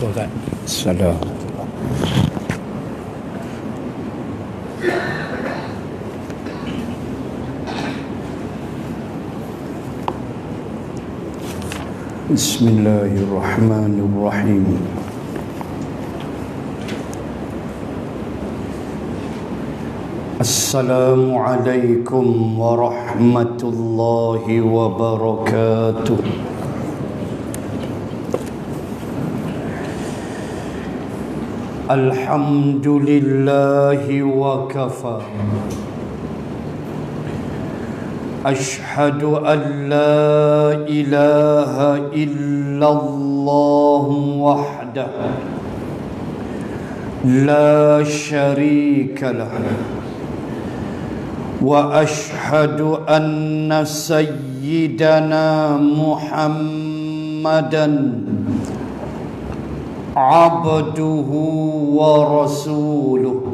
Ustaz. Salam. Bismillahirrahmanirrahim. Assalamualaikum warahmatullahi wabarakatuh. Alhamdulillahi wa kafa. Ashhadu an la ilaha illallah wahdahu la syarika lahu wa ashhadu anna sayyidana Muhammadan abduhu wa rasuluh.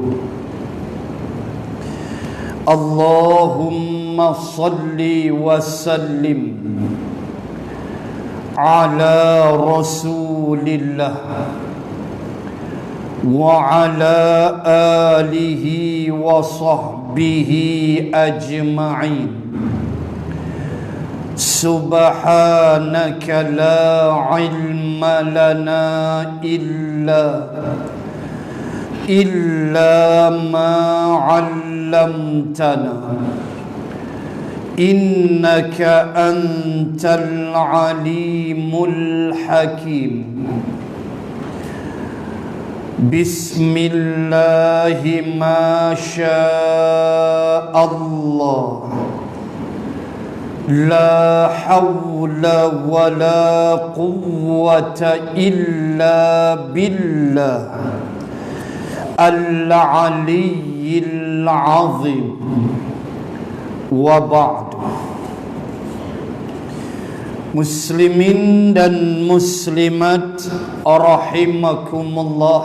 Allahumma salli wa sallim ala rasulillah wa ala alihi wa sahbihi ajma'in. Subhanaka la ilma lana illa ma 'allamtana innaka antal alimul hakim. Bismillahi ma syaa Allah, la hawla wa la quwwata illa billah al-aliyyil azim. Wa ba'du. Muslimin dan muslimat rahimakumullah,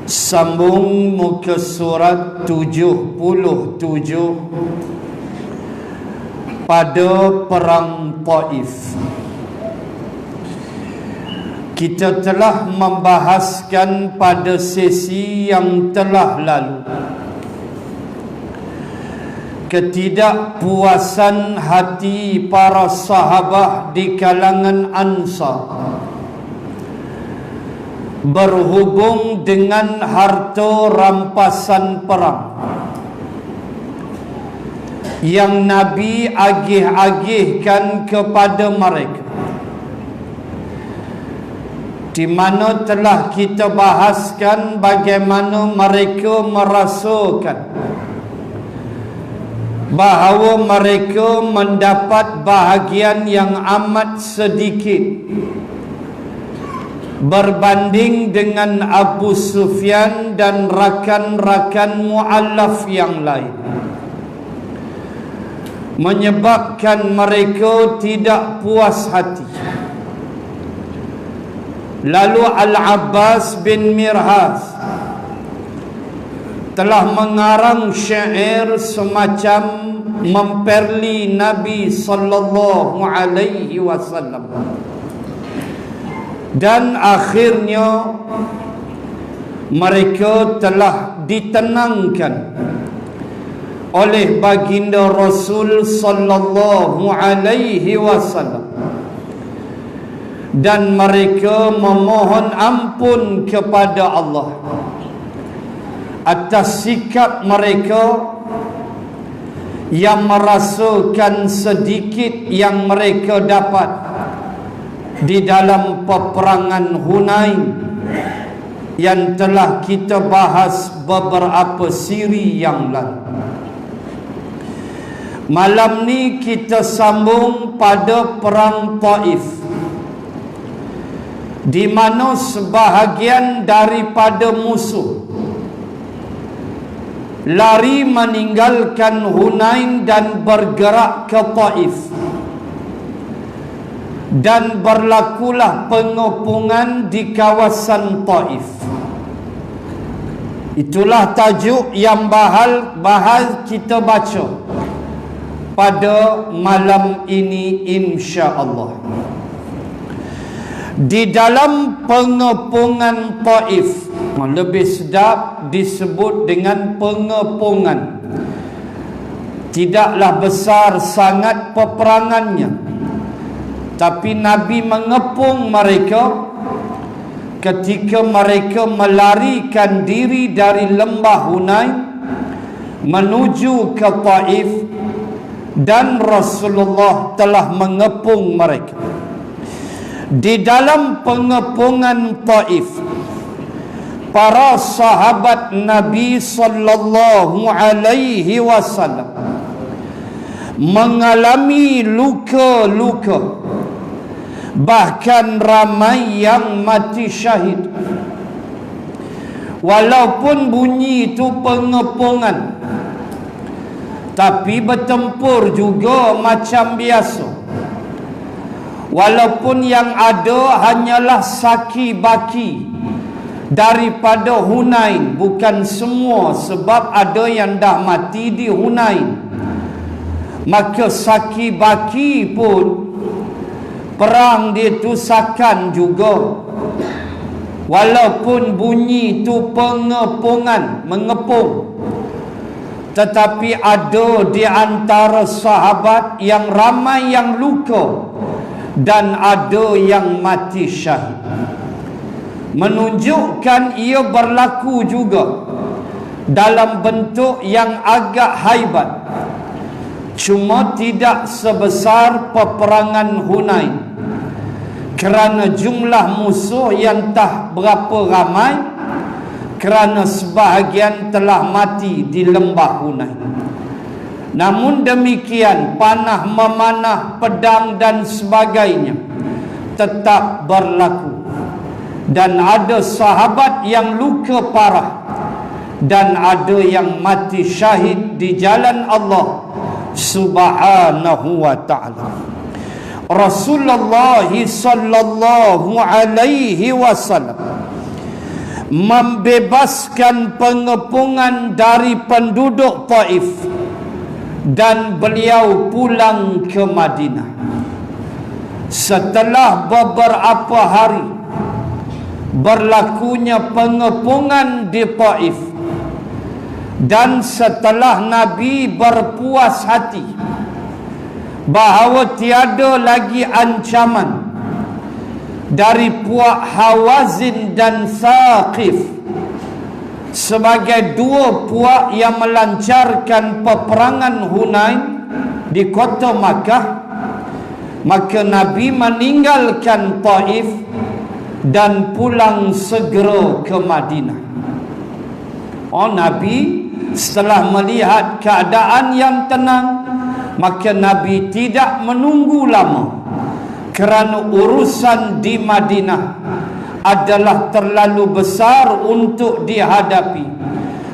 sambung muka surat 77 pada perang Taif. Kita telah membahaskan pada sesi yang telah lalu ketidakpuasan hati para sahabat di kalangan Ansar berhubung dengan harta rampasan perang yang Nabi agih-agihkan kepada mereka, di mana telah kita bahaskan bagaimana mereka merasakan bahawa mereka mendapat bahagian yang amat sedikit berbanding dengan Abu Sufyan dan rakan-rakan mu'allaf yang lain, menyebabkan mereka tidak puas hati. Lalu Al-Abbas bin Mirhaz telah mengarang syair semacam memperli Nabi sallallahu alaihi wasallam, dan akhirnya mereka telah ditenangkan oleh baginda Rasul sallallahu alaihi wasallam, dan mereka memohon ampun kepada Allah atas sikap mereka yang merasakan sedikit yang mereka dapat di dalam peperangan Hunain yang telah kita bahas beberapa siri yang lalu. Malam ni kita sambung pada perang Taif, di mana sebahagian daripada musuh lari meninggalkan Hunain dan bergerak ke Taif, dan berlakulah pengepungan di kawasan Taif. Itulah tajuk yang bahal kita baca pada malam ini insya-Allah. Di dalam pengepungan Taif, lebih sedap disebut dengan pengepungan. Tidaklah besar sangat peperangannya, tapi Nabi mengepung mereka ketika mereka melarikan diri dari lembah Hunain menuju ke Taif, dan Rasulullah telah mengepung mereka. Di dalam pengepungan Taif, para sahabat Nabi sallallahu alaihi wasallam mengalami luka-luka, bahkan ramai yang mati syahid. Walaupun bunyi itu pengepungan, tapi bertempur juga macam biasa. Walaupun yang ada hanyalah saki-baki daripada Hunain, bukan semua, sebab ada yang dah mati di Hunain. Maka saki-baki pun perang ditusakan juga. Walaupun bunyi itu pengepungan, mengepung, tetapi ada di antara sahabat yang ramai yang luka dan ada yang mati syahid, menunjukkan ia berlaku juga dalam bentuk yang agak haibat, cuma tidak sebesar peperangan Hunain, kerana jumlah musuh yang tak berapa ramai, kerana sebahagian telah mati di lembah Hunain. Namun demikian, panah memanah, pedang dan sebagainya tetap berlaku, dan ada sahabat yang luka parah dan ada yang mati syahid di jalan Allah Subhanahu wa ta'ala. Rasulullah sallallahu alaihi wasallam membebaskan pengepungan dari penduduk Taif, dan beliau pulang ke Madinah. Setelah beberapa hari berlakunya pengepungan di Taif, dan setelah Nabi berpuas hati bahawa tiada lagi ancaman dari puak Hawazin dan Thaqif sebagai dua puak yang melancarkan peperangan Hunain di kota Makkah, maka Nabi meninggalkan Taif dan pulang segera ke Madinah. Nabi setelah melihat keadaan yang tenang, maka Nabi tidak menunggu lama, kerana urusan di Madinah adalah terlalu besar untuk dihadapi.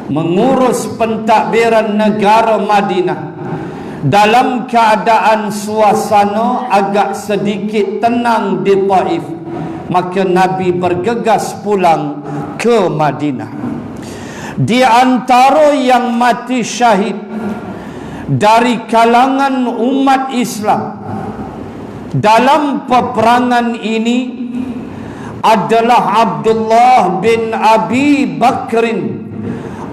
Mengurus pentadbiran negara Madinah dalam keadaan suasana agak sedikit tenang di Taif, maka Nabi bergegas pulang ke Madinah. Di antara yang mati syahid dari kalangan umat Islam dalam peperangan ini adalah Abdullah bin Abi Bakrin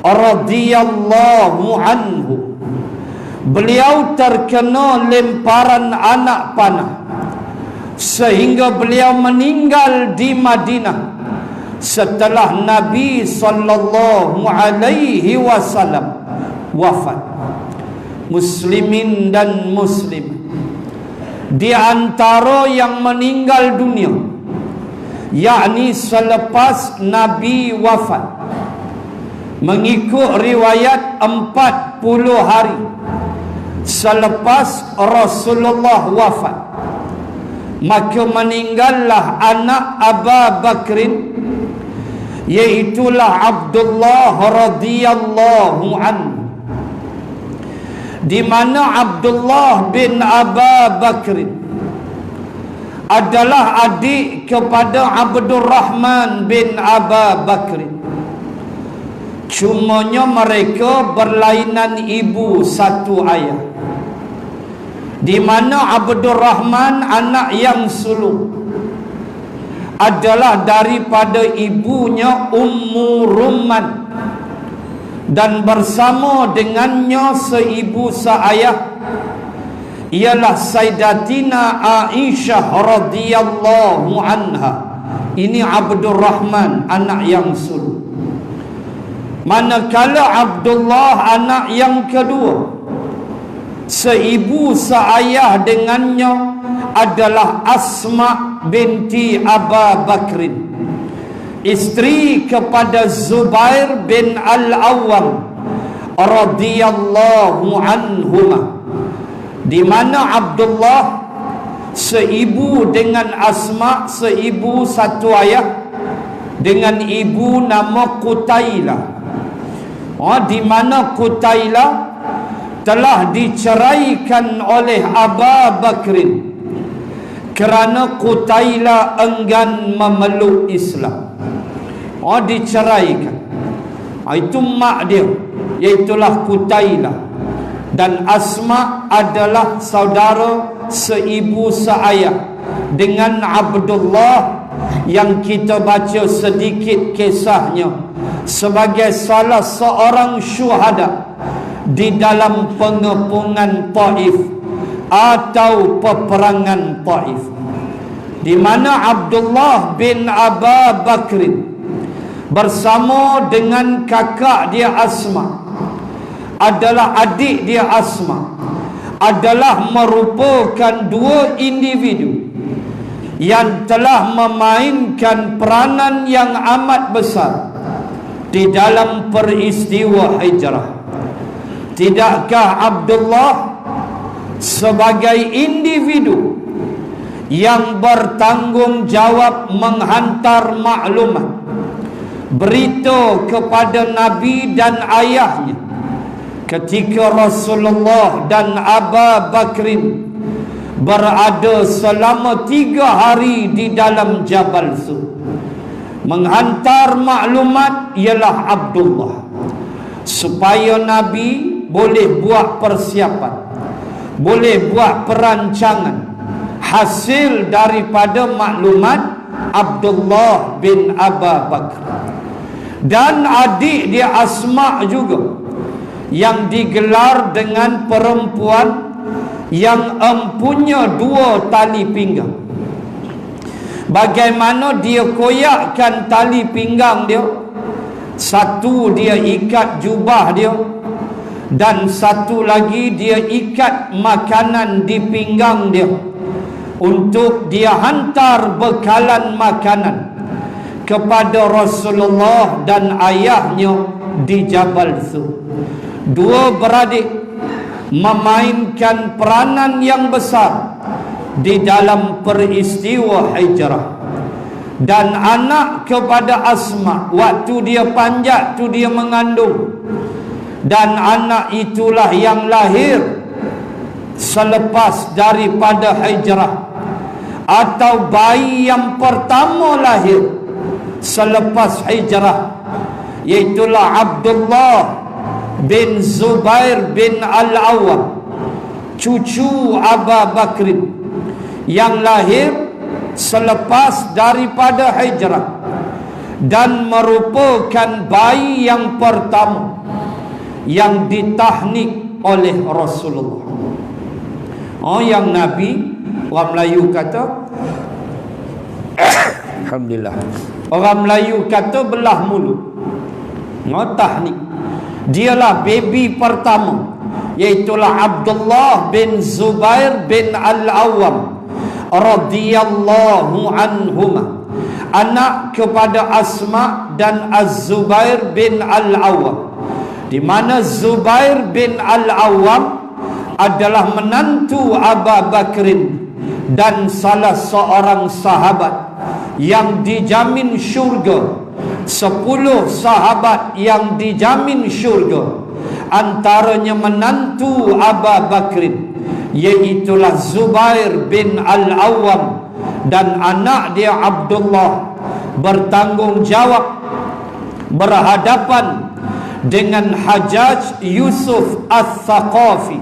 radhiyallahu anhu. Beliau terkena lemparan anak panah sehingga beliau meninggal di Madinah setelah Nabi sallallahu alaihi wasallam wafat. Muslimin dan muslim, di antara yang meninggal dunia, yakni selepas Nabi wafat, mengikut riwayat 40 hari selepas Rasulullah wafat, maka meninggallah anak Abu Bakrin, iaitulah Abdullah radhiyallahu anhu, di mana Abdullah bin Abu Bakrin adalah adik kepada Abdurrahman bin Abu Bakrin. Cumanya mereka berlainan ibu satu ayah, di mana Abdurrahman anak yang sulung, adalah daripada ibunya Ummu Rumman, dan bersama dengannya seibu seayah ialah Sayyidatina Aisyah radhiyallahu anha. Ini Abdurrahman anak yang sulung. Manakala Abdullah anak yang kedua, seibu seayah dengannya adalah Asma binti Aba Bakrin, isteri kepada Zubair bin Al-Awwam radhiyallahu anhuma, di mana Abdullah seibu dengan Asma, seibu satu ayah, dengan ibu nama Qutailah. Di mana Qutailah telah diceraikan oleh Aba Bakrin kerana Qutailah enggan memeluk Islam. Diceraikan. Itu mak dia, iaitulah Qutailah. Dan Asma adalah saudara seibu seayah dengan Abdullah, yang kita baca sedikit kisahnya sebagai salah seorang syuhada di dalam pengepungan Taif atau peperangan Taif, di mana Abdullah bin Aba Bakrin bersama dengan kakak dia Asma, adalah adik dia Asma, adalah merupakan dua individu yang telah memainkan peranan yang amat besar di dalam peristiwa hijrah. Tidakkah Abdullah sebagai individu yang bertanggungjawab menghantar maklumat, berita kepada Nabi dan ayahnya ketika Rasulullah dan Aba Bakrin berada selama 3 hari di dalam Jabal Sur? Menghantar maklumat ialah Abdullah, supaya Nabi boleh buat persiapan, boleh buat perancangan hasil daripada maklumat Abdullah bin Aba Bakr. Dan adik dia Asma juga, yang digelar dengan perempuan yang empunya 2 tali pinggang. Bagaimana dia koyakkan tali pinggang dia? Satu dia ikat jubah dia, dan satu lagi dia ikat makanan di pinggang dia, untuk dia hantar bekalan makanan kepada Rasulullah dan ayahnya di Jabal Sur. 2 beradik memainkan peranan yang besar di dalam peristiwa hijrah. Dan anak kepada Asma, waktu dia panjat tu dia mengandung, dan anak itulah yang lahir selepas daripada hijrah, atau bayi yang pertama lahir selepas hijrah, iaitulah Abdullah bin Zubair bin Al-Awwam, cucu Aba Bakrin, yang lahir selepas daripada hijrah, dan merupakan bayi yang pertama yang ditahnik oleh Rasulullah. Yang Nabi, orang Melayu kata alhamdulillah, orang Melayu kata belah mulut. Tahnik. Dialah baby pertama, iaitulah Abdullah bin Zubair bin Al-Awwam radhiyallahu anhuma, anak kepada Asma dan Az-Zubair bin Al-Awwam, di mana Zubair bin Al-Awwam adalah menantu Aba Bakrin dan salah seorang sahabat yang dijamin syurga. 10 sahabat yang dijamin syurga, antaranya menantu Aba Bakrin, iaitulah Zubair bin Al-Awwam, dan anak dia Abdullah bertanggungjawab berhadapan dengan Hajjaj Yusuf Al-Thaqafi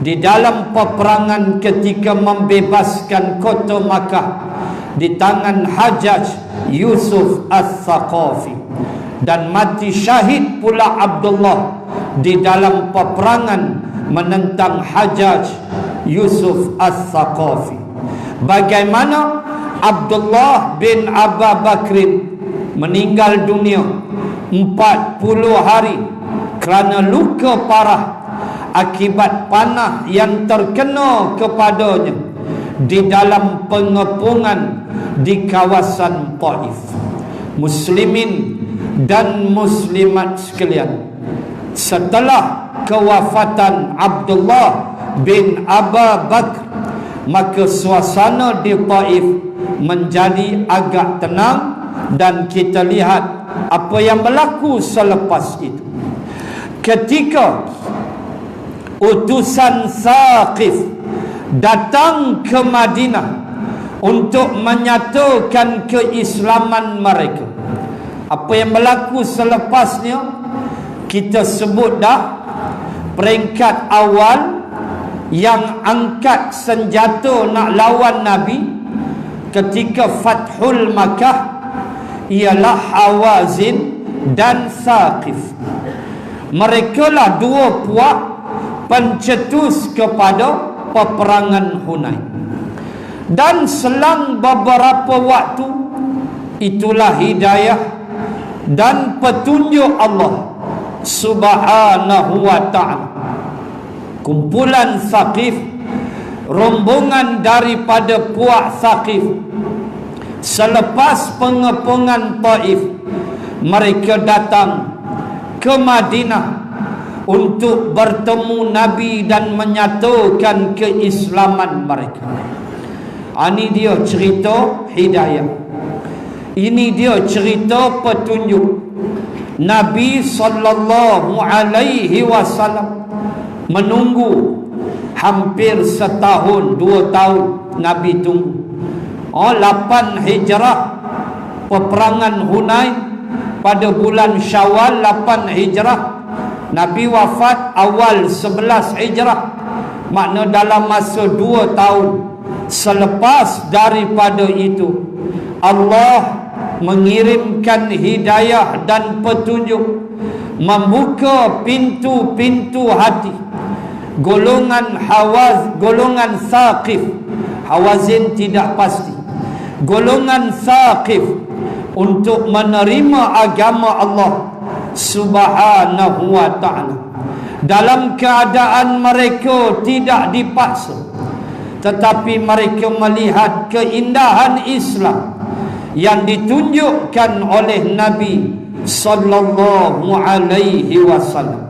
di dalam peperangan ketika membebaskan kota Makkah di tangan Hajjaj Yusuf Al-Thaqafi, dan mati syahid pula Abdullah di dalam peperangan menentang Hajjaj Yusuf Al-Thaqafi. Bagaimana Abdullah bin Abu Bakrin meninggal dunia 40 hari kerana luka parah akibat panah yang terkena kepadanya di dalam pengepungan di kawasan Taif. Muslimin dan muslimat sekalian, setelah kewafatan Abdullah bin Abu Bakr, maka suasana di Taif menjadi agak tenang, dan kita lihat apa yang berlaku selepas itu. Ketika utusan Thaqif datang ke Madinah untuk menyatakan keislaman mereka, apa yang berlaku selepasnya kita sebut dah. Peringkat awal yang angkat senjata nak lawan Nabi ketika Fathul Makkah ialah Hawazin dan Thaqif. Mereka lah dua puak pencetus kepada peperangan Hunain. Dan selang beberapa waktu, itulah hidayah dan petunjuk Allah Subhanahu wa ta'ala. Kumpulan Thaqif, rombongan daripada puak Thaqif, selepas pengepungan Taif, mereka datang ke Madinah untuk bertemu Nabi dan menyatakan keislaman mereka. Ini dia cerita hidayah. Ini dia cerita petunjuk. Nabi sallallahu alaihi wasallam menunggu hampir setahun, 2 tahun Nabi tunggu. 8 Hijrah, peperangan Hunain pada bulan Syawal 8 Hijrah. Nabi wafat awal 11 Hijrah. Makna dalam masa 2 tahun selepas daripada itu, Allah mengirimkan hidayah dan petunjuk, membuka pintu-pintu hati golongan golongan Thaqif. Hawazin tidak pasti. Golongan Thaqif untuk menerima agama Allah Subhanahu wa ta'ala dalam keadaan mereka tidak dipaksa, tetapi mereka melihat keindahan Islam yang ditunjukkan oleh Nabi sallallahu alaihi wasallam.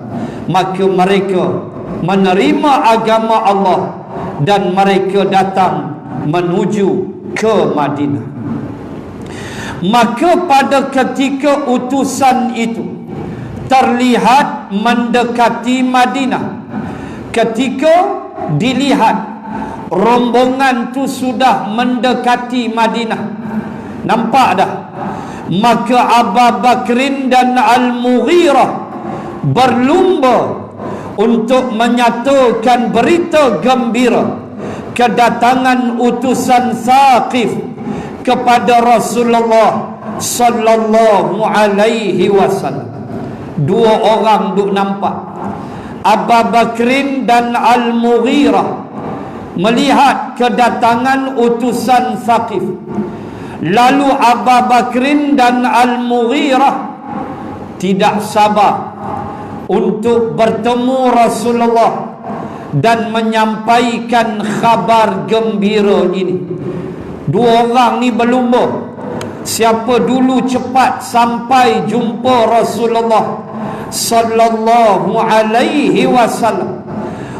Maka mereka menerima agama Allah dan mereka datang menuju ke Madinah. Maka pada ketika utusan itu terlihat mendekati Madinah, ketika dilihat rombongan tu sudah mendekati Madinah, nampak dah, maka Abu Bakrin dan Al-Mughirah berlumba untuk menyatakan berita gembira kedatangan utusan Thaqif kepada Rasulullah sallallahu alaihi wasallam. 2 orang duk nampak. Abu Bakrin dan Al-Mughirah melihat kedatangan utusan Thaqif. Lalu Abu Bakrin dan Al-Mughirah tidak sabar untuk bertemu Rasulullah dan menyampaikan khabar gembira ini. 2 orang ni berlumba, siapa dulu cepat sampai jumpa Rasulullah sallallahu alaihi wasallam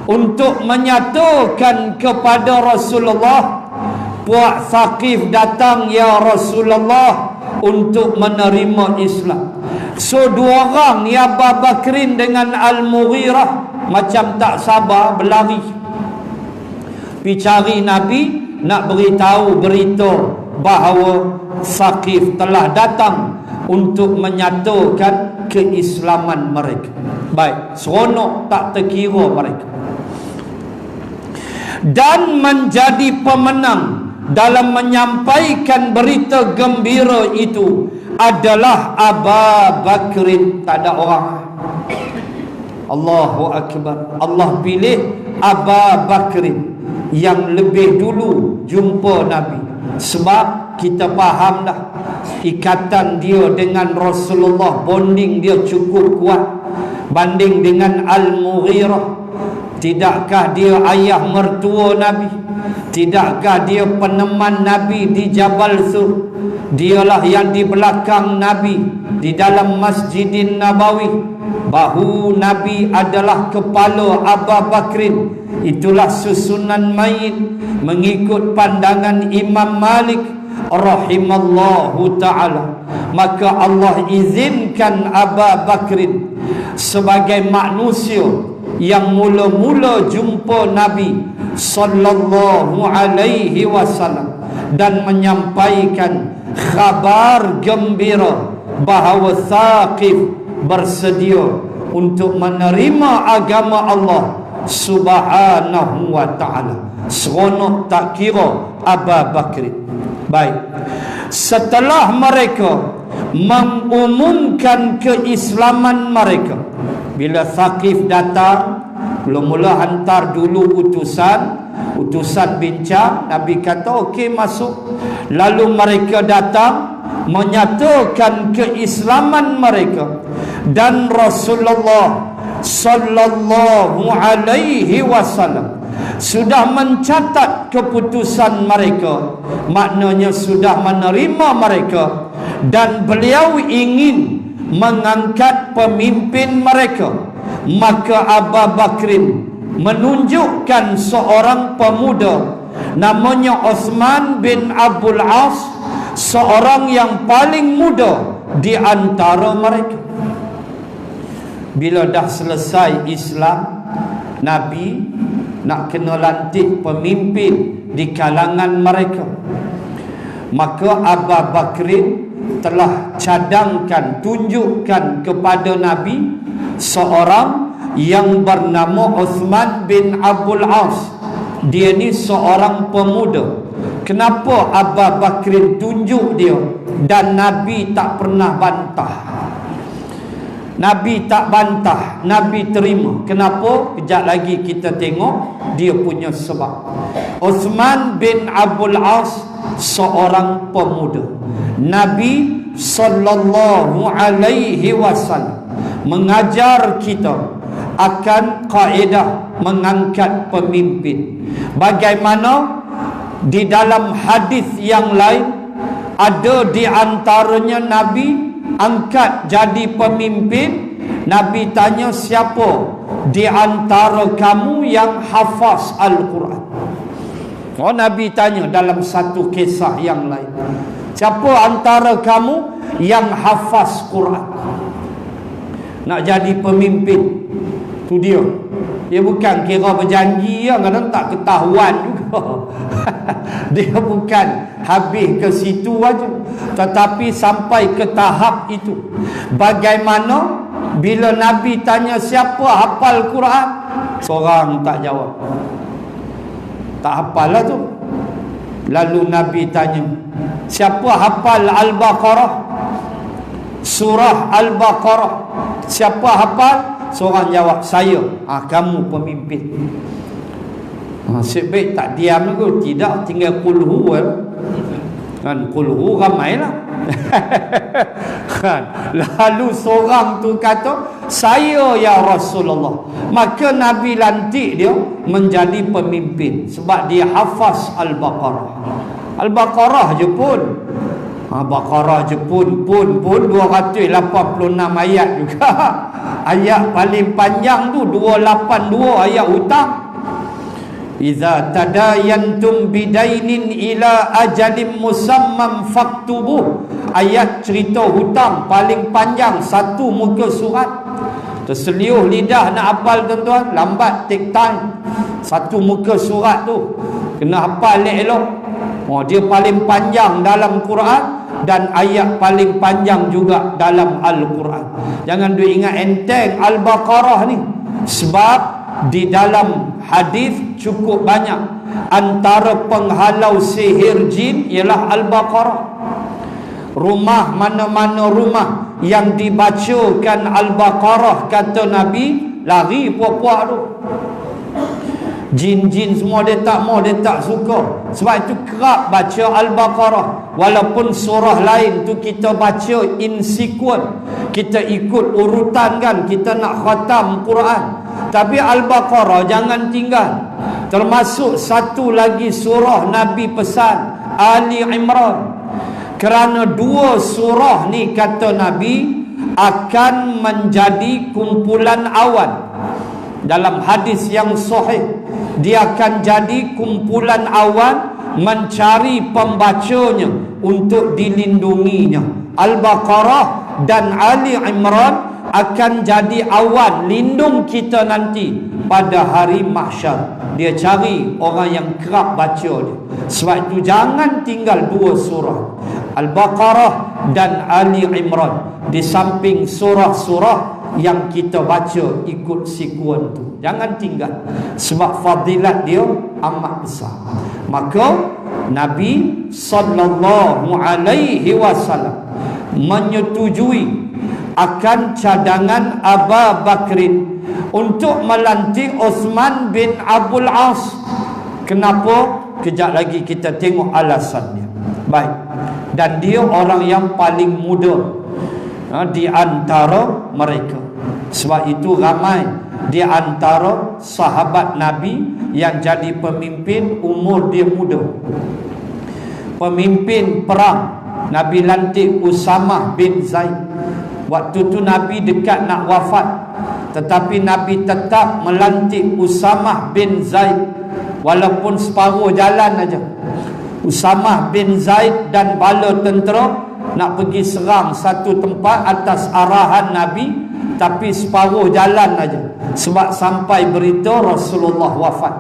untuk menyatakan kepada Rasulullah, puak Thaqif datang ya Rasulullah untuk menerima Islam. So 2 orang ni, Abu Bakrin dengan Al-Mughirah, macam tak sabar berlari pergi cari Nabi, nak beritahu berita bahawa Thaqif telah datang untuk menyatakan keislaman mereka. Baik, seronok tak terkira mereka. Dan menjadi pemenang dalam menyampaikan berita gembira itu adalah Abu Bakrin. Tak ada orang. Allahu Akbar. Allah pilih Abu Bakrin yang lebih dulu jumpa Nabi. Sebab kita faham dah, ikatan dia dengan Rasulullah, bonding dia cukup kuat banding dengan Al-Mughirah. Tidakkah dia ayah mertua Nabi? Tidakkah dia peneman Nabi di Jabal Sur? Dialah yang di belakang Nabi di dalam Masjidin Nabawi. Bahu Nabi adalah kepala Abu Bakrin. Itulah susunan mayit mengikut pandangan Imam Malik rahimallahu ta'ala. Maka Allah izinkan Abu Bakrin sebagai manusia yang mula-mula jumpa Nabi sallallahu alaihi wasallam dan menyampaikan khabar gembira bahawa Thaqif bersedia untuk menerima agama Allah subhanahu wa ta'ala. Seronok tak kira Abu Bakr. Baik, setelah mereka mengumumkan keislaman mereka, bila Thaqif datang, mula-mula hantar dulu utusan bincang. Nabi kata okey, masuk. Lalu mereka datang menyatakan keislaman mereka, dan Rasulullah sallallahu alaihi wasallam sudah mencatat keputusan mereka, maknanya sudah menerima mereka, dan beliau ingin mengangkat pemimpin mereka. Maka Abu Bakrin menunjukkan seorang pemuda namanya Uthman bin Abdul As, seorang yang paling muda di antara mereka. Bila dah selesai Islam, Nabi nak kena lantik pemimpin di kalangan mereka. Maka Abu Bakrin telah cadangkan, tunjukkan kepada Nabi seorang yang bernama Uthman bin Abdul As. Dia ni seorang pemuda. Kenapa Abu Bakrin tunjuk dia dan Nabi tak pernah bantah? Nabi tak bantah, Nabi terima. Kenapa? Kejap lagi kita tengok dia punya sebab. Uthman bin Abdul As seorang pemuda. Nabi sallallahu alaihi wasallam mengajar kita akan kaedah mengangkat pemimpin. Bagaimana di dalam hadis yang lain ada di antaranya Nabi angkat jadi pemimpin. Nabi tanya, siapa di antara kamu yang hafaz Al-Quran? Oh, Nabi tanya dalam satu kisah yang lain, siapa antara kamu yang hafaz Quran? Nak jadi pemimpin tu dia. Dia bukan kira berjanji ya, kadang tak ketahuan juga. Dia bukan habis ke situ aja, tetapi sampai ke tahap itu. Bagaimana bila Nabi tanya siapa hafal Quran, seorang tak jawab. Tak hafal lah tu. Lalu Nabi tanya, siapa hafal Al-Baqarah? Surah Al-Baqarah. Siapa hafal? Seorang jawab, saya. Kamu pemimpin. Sebaik tak diam tu. Tidak, tinggal kulhu kan. Kulhu ramai lah. Kan. Lalu seorang tu kata, saya ya Rasulullah. Maka Nabi lantik dia menjadi pemimpin sebab dia hafaz Al-Baqarah. Al-Baqarah je pun Baqarah je pun 286 ayat juga. Ayat paling panjang tu 282 ayat hutang. Iza tadayantum bidainin ila ajalin musammam faktubuh. Ayat cerita hutang paling panjang, satu muka surat. Terseliuh lidah nak hafal tuan-tuan, lambat, take time. Satu muka surat tu kena hafal elok. Dia paling panjang dalam Quran dan ayat paling panjang juga dalam Al-Quran. Jangan duk ingat enteng Al-Baqarah ni, sebab di dalam hadis cukup banyak antara penghalau sihir jin ialah Al-Baqarah. Rumah mana-mana rumah yang dibacakan Al-Baqarah, kata Nabi, lari puak-puak tu. Jin-jin semua dia tak mau, dia tak suka. Sebab itu kerap baca Al-Baqarah. Walaupun surah lain tu kita baca in sequence, kita ikut urutan kan, kita nak khatam Quran. Tapi Al-Baqarah jangan tinggal. Termasuk satu lagi surah Nabi pesan, Ali Imran. Kerana dua surah ni, kata Nabi, akan menjadi kumpulan awan. Dalam hadis yang sahih, dia akan jadi kumpulan awan mencari pembacanya untuk dilindunginya. Al-Baqarah dan Ali Imran akan jadi awan lindung kita nanti pada hari mahsyar. Dia cari orang yang kerap baca dia. Sebab itu jangan tinggal dua surah, Al-Baqarah dan Ali Imran, di samping surah-surah yang kita baca ikut sequence tu. Jangan tinggal, sebab fadilat dia amat besar. Maka Nabi sallallahu alaihi wasallam menyetujui akan cadangan Abu Bakrin untuk melantik Uthman bin Abdul As. Kenapa? Kejap lagi kita tengok alasannya. Baik. Dan dia orang yang paling muda di antara mereka. Sebab itu ramai di antara sahabat Nabi yang jadi pemimpin umur dia muda. Pemimpin perang, Nabi lantik Usamah bin Zaid. Waktu tu Nabi dekat nak wafat, tetapi Nabi tetap melantik Usamah bin Zaid walaupun separuh jalan aja. Usamah bin Zaid dan bala tentera nak pergi serang satu tempat atas arahan Nabi, tapi separuh jalan aja. Sebab sampai berita Rasulullah wafat,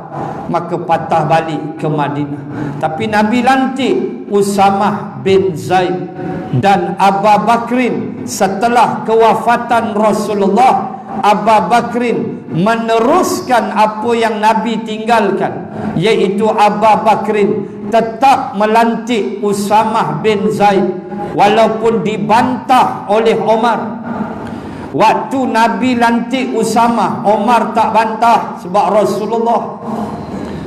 maka patah balik ke Madinah. Tapi Nabi lantik Usamah bin Zaid dan Abu Bakrin. Setelah kewafatan Rasulullah, Abu Bakrin meneruskan apa yang Nabi tinggalkan, iaitu Abu Bakrin tetap melantik Usamah bin Zaid walaupun dibantah oleh Omar. Waktu Nabi lantik Usamah, Omar tak bantah sebab Rasulullah.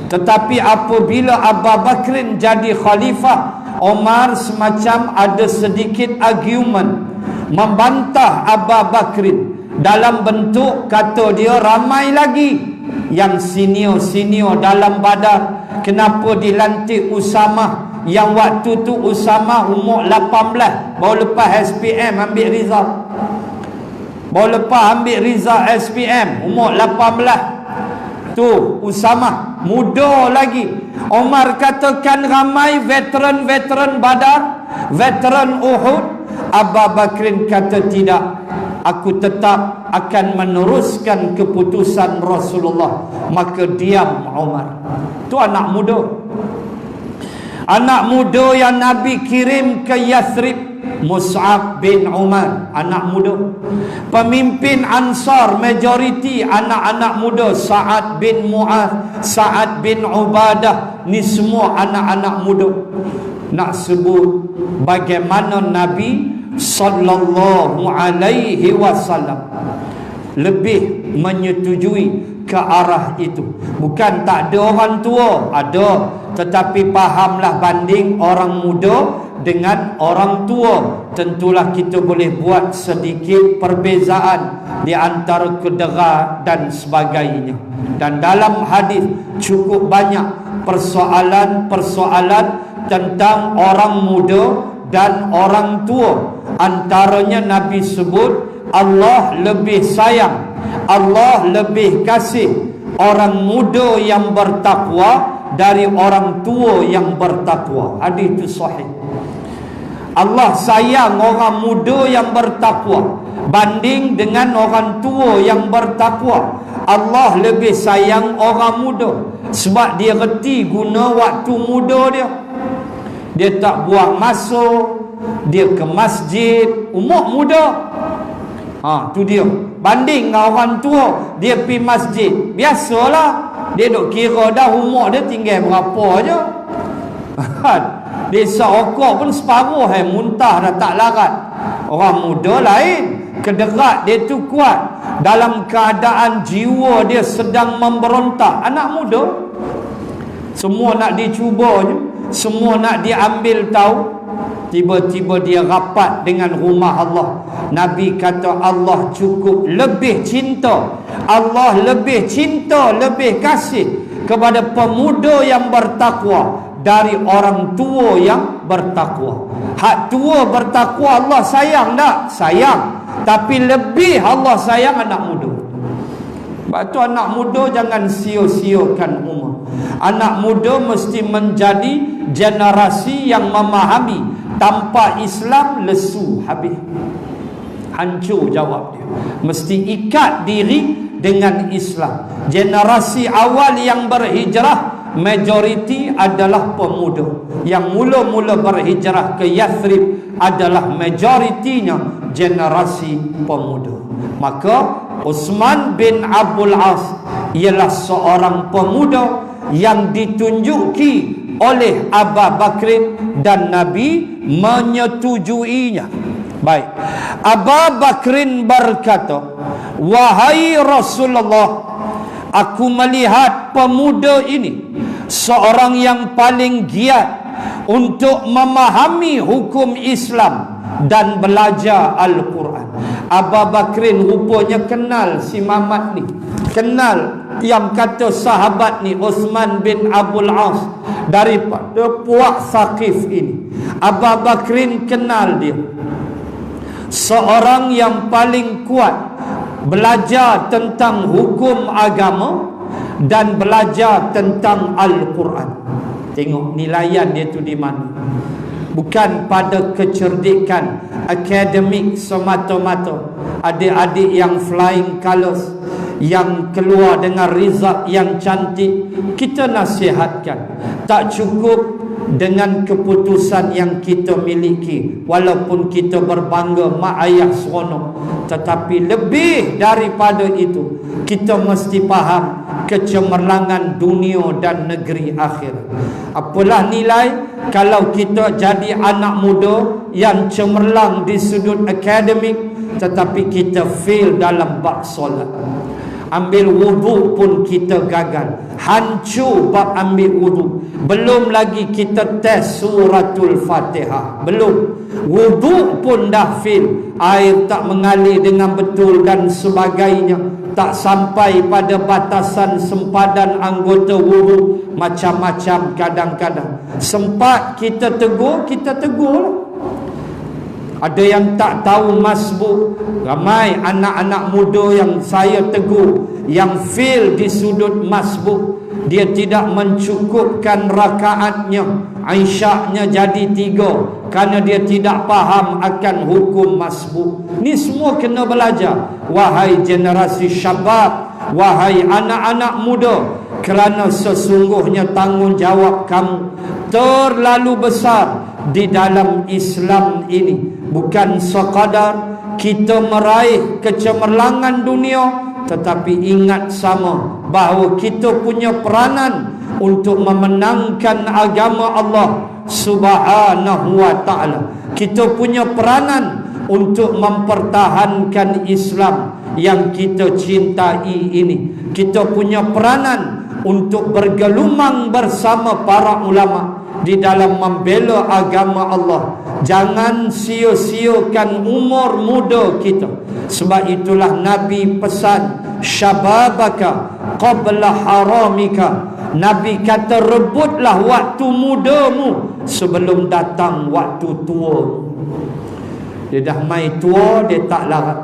Tetapi apabila Abu Bakrin jadi khalifah, Omar semacam ada sedikit argument membantah Abu Bakrin dalam bentuk, kata dia, ramai lagi yang senior-senior dalam Badar. Kenapa dilantik Usamah yang waktu tu Usamah umur 18, baru lepas SPM ambil result. Baru lepas ambil result SPM, umur 18. Tu Usamah muda lagi. Omar katakan ramai veteran-veteran Badar, veteran Uhud. Abu Bakrin kata tidak, aku tetap akan meneruskan keputusan Rasulullah. Maka diam Umar. Tu anak muda. Anak muda yang Nabi kirim ke Yathrib, Mus'ab bin Umar, anak muda. Pemimpin Ansar majoriti anak-anak muda, Sa'ad bin Mu'adh, Sa'ad bin Ubadah, ni semua anak-anak muda. Nak sebut bagaimana Nabi sallallahu alaihi wasallam lebih menyetujui ke arah itu. Bukan tak ada orang tua, ada, tetapi fahamlah banding orang muda dengan orang tua, tentulah kita boleh buat sedikit perbezaan di antara kedera dan sebagainya. Dan dalam hadis cukup banyak persoalan-persoalan tentang orang muda dan orang tua. Antaranya Nabi sebut Allah lebih sayang, Allah lebih kasih orang muda yang bertakwa dari orang tua yang bertakwa. Hadis itu sahih. Allah sayang orang muda yang bertakwa banding dengan orang tua yang bertakwa. Allah lebih sayang orang muda sebab dia reti guna waktu muda dia. Dia tak buang masa, dia ke masjid, umur muda. Tu dia. Banding dengan orang tua, dia pergi masjid, biasalah, Dia duk kira dah umur dia tinggal berapa je. Dia seokok pun separuh muntah dah tak larat. Orang muda lain, kederat dia tu kuat, dalam keadaan jiwa dia sedang memberontak. Anak muda semua nak dicuba je, semua nak diambil tahu. Tiba-tiba dia rapat dengan rumah Allah. Nabi kata Allah cukup lebih cinta, Allah lebih cinta, lebih kasih kepada pemuda yang bertakwa dari orang tua yang bertakwa. Hak tua bertakwa Allah sayang tak? Sayang. Tapi lebih Allah sayang anak muda. Sebab tu anak muda jangan sia-siakan umur. Anak muda mesti menjadi generasi yang memahami. Tanpa Islam lesu habis, hancur jawab dia. Mesti ikat diri dengan Islam. Generasi awal yang berhijrah majoriti adalah pemuda. Yang mula-mula berhijrah ke Yathrib adalah majoritinya generasi pemuda. Maka Uthman bin Abdul As ialah seorang pemuda yang ditunjuki oleh Abu Bakrin dan Nabi menyetujuinya. Baik, Abu Bakrin berkata, wahai Rasulullah, aku melihat pemuda ini seorang yang paling giat untuk memahami hukum Islam dan belajar Al-Quran. Abu Bakrin rupanya kenal si Mamat ni, kenal yang kata sahabat ni Uthman bin Abdul As daripada puak Thaqif ini. Abu Bakrin kenal dia, seorang yang paling kuat belajar tentang hukum agama dan belajar tentang Al-Quran. Tengok nilaian dia tu di mana. Bukan pada kecerdikan akademik semata-mata. Adik-adik yang flying colours, yang keluar dengan result yang cantik, kita nasihatkan. Tak cukup dengan keputusan yang kita miliki, walaupun kita berbangga mak ayah seronok, tetapi lebih daripada itu, kita mesti faham kecemerlangan dunia dan negeri akhir. Apalah nilai kalau kita jadi anak muda yang cemerlang di sudut akademik, tetapi kita fail dalam bab solat. Ambil wudu pun kita gagal, hancur bab ambil wudu. Belum lagi kita tes suratul Fatihah, belum. Wudu pun dah fail, air tak mengalir dengan betul dan sebagainya. Tak sampai pada batasan sempadan anggota wudu, macam-macam kadang-kadang. Sempat kita tegur, kita tegur. Ada yang tak tahu masbuk. Ramai anak-anak muda yang saya tegur yang fail di sudut masbuk. Dia tidak mencukupkan rakaatnya, Aisyahnya jadi 3 kerana dia tidak faham akan hukum masbuk. Ni semua kena belajar. Wahai generasi syabab, wahai anak-anak muda, kerana sesungguhnya tanggungjawab kamu terlalu besar di dalam Islam ini. Bukan sekadar kita meraih kecemerlangan dunia, tetapi ingat sama bahawa kita punya peranan untuk memenangkan agama Allah Subhanahu wa ta'ala. Kita punya peranan untuk mempertahankan Islam yang kita cintai ini. Kita punya peranan untuk bergelumang bersama para ulama di dalam membela agama Allah. Jangan sia-siakan umur muda kita. Sebab itulah Nabi pesan, syababaka qabla haramika. Nabi kata, rebutlah waktu mudamu sebelum datang waktu tua. Dia dah mai tua, dia tak larat.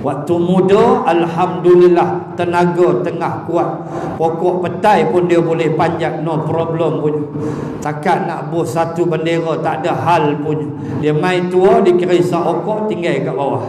Waktu muda, alhamdulillah, tenaga tengah kuat. Pokok petai pun dia boleh panjat, no problem punya. Takat nak buh satu bendera, tak ada hal punya. Dia mai tua, dia kira seokok, tinggal kat bawah.